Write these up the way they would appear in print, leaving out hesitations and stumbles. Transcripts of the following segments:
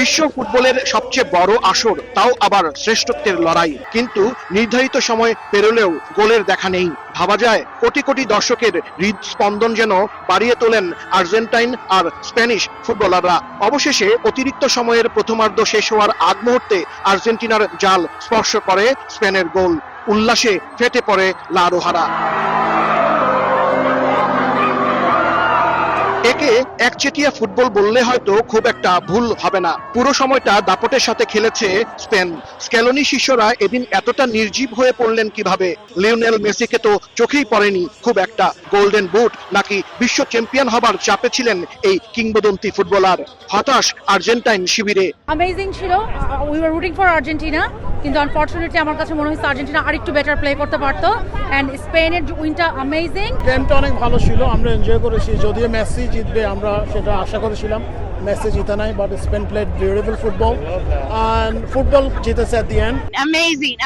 বিশ্ব ফুটবলের সবচেয়ে বড় আসর, তাও আবার শ্রেষ্ঠত্বের লড়াই, কিন্তু নির্ধারিত সময় পেরোলেও গোলের দেখা নেই। ভাবা যায় কোটি কোটি দর্শকের হৃদস্পন্দন যেন বাড়িয়ে তোলেন আর্জেন্টাইন আর স্প্যানিশ ফুটবলাররা। অবশেষে অতিরিক্ত সময়ের প্রথমার্ধ শেষ হওয়ার আগ মুহূর্তে আর্জেন্টিনার জাল স্পর্শ করে স্পেনের গোল। উল্লাসে ফেটে পড়ে লা রোহারা। একে একচেটিয়া ফুটবল বললে হয়তো খুব একটা ভুল হবে না। পুরো সময়টা দাপটের সাথে খেলেছে স্পেন। স্ক্যালোনি শিষ্যরা এদিন এতটা নির্জীব হয়ে পড়লেন কিভাবে? লিওনেল মেসিকে তো চোখেই পড়েনি খুব একটা। গোল্ডেন বুট নাকি বিশ্ব চ্যাম্পিয়ন হবার চাপে ছিলেন এই কিংবদন্তি ফুটবলার। হতাশ আর্জেন্টাইন শিবিরে। অ্যামেজিং ছিল। উই ওয়ার রুটিং ফর আর্জেন্টিনা, কিন্তু আনফরচুনেটলি আমার কাছে মনে হচ্ছে আর্জেন্টিনা আরেকটু বেটার প্লে করতে পারতো। এন্ড স্পেনের উইনটা অ্যামেজিং। গেমটা অনেক ভালো ছিল, আমরা এনজয় করেছি। যদিও মেসি জিতবে আমরা সেটা আশা করেছিলাম, মেসি জিতে নাই, but Spain played beautiful football and football জিতেছে at the end. Amazing.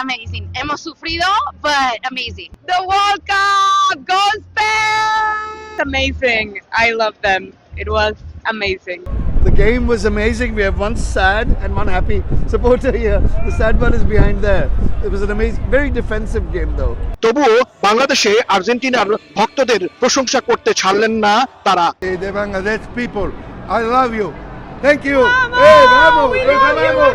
Hemos sufrido, but amazing. The World Cup goes Spain! Amazing. I love them. It was amazing. The game was amazing. We have one sad and one happy supporter here. The sad one is behind there. It was an amazing, very defensive game though. তবুও বাংলাদেশে আর্জেন্টিনার ভক্তদের প্রশংসা করতে ছাড়লেন না তারা। Hey, the Bangladesh people, I love you. Thank you. Hey, vamos, vamos.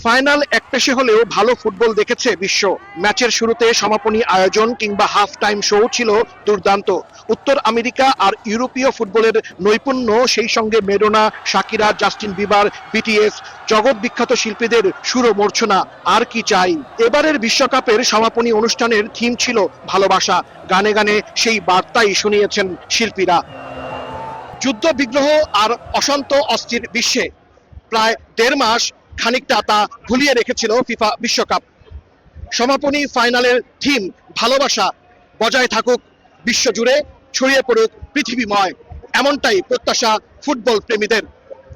Final একপেশে হলেও ভালো ফুটবল দেখেছে বিশ্ব। ম্যাচের শুরুতে সমাপনী আয়োজন কিংবা হাফ টাইম শো ছিল দুর্দান্ত। উত্তর আমেরিকা আর ইউরোপীয় ফুটবলের নৈপুণ্য, সেই সঙ্গে Madonna, Shakira, Justin Bieber, BTS, জগৎ বিখ্যাত শিল্পীদের সুর মূর্ছনা, আর কি চাই। এবারের বিশ্বকাপের সমাপনী অনুষ্ঠানের থিম ছিল ভালোবাসা। গানে গানে সেই বার্তাই শুনিয়েছেন শিল্পীরা। যুদ্ধ বিগ্রহ আর অশান্ত অস্থির বিশ্বে প্রায় 1.5 মাস খানিকটা তা ভুলিয়ে রেখেছিল ফিফা বিশ্বকাপ। সমাপনী ফাইনালের থিম ভালোবাসা বজায় থাকুক বিশ্বজুড়ে, ছড়িয়ে পড়ুক পৃথিবীময়, এমনটাই প্রত্যাশা ফুটবল প্রেমীদের।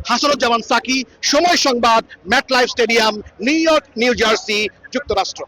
হাসানুজ্জামান সাকি, সময় সংবাদ, MetLife stadium, New York, New Jersey, যুক্তরাষ্ট্র।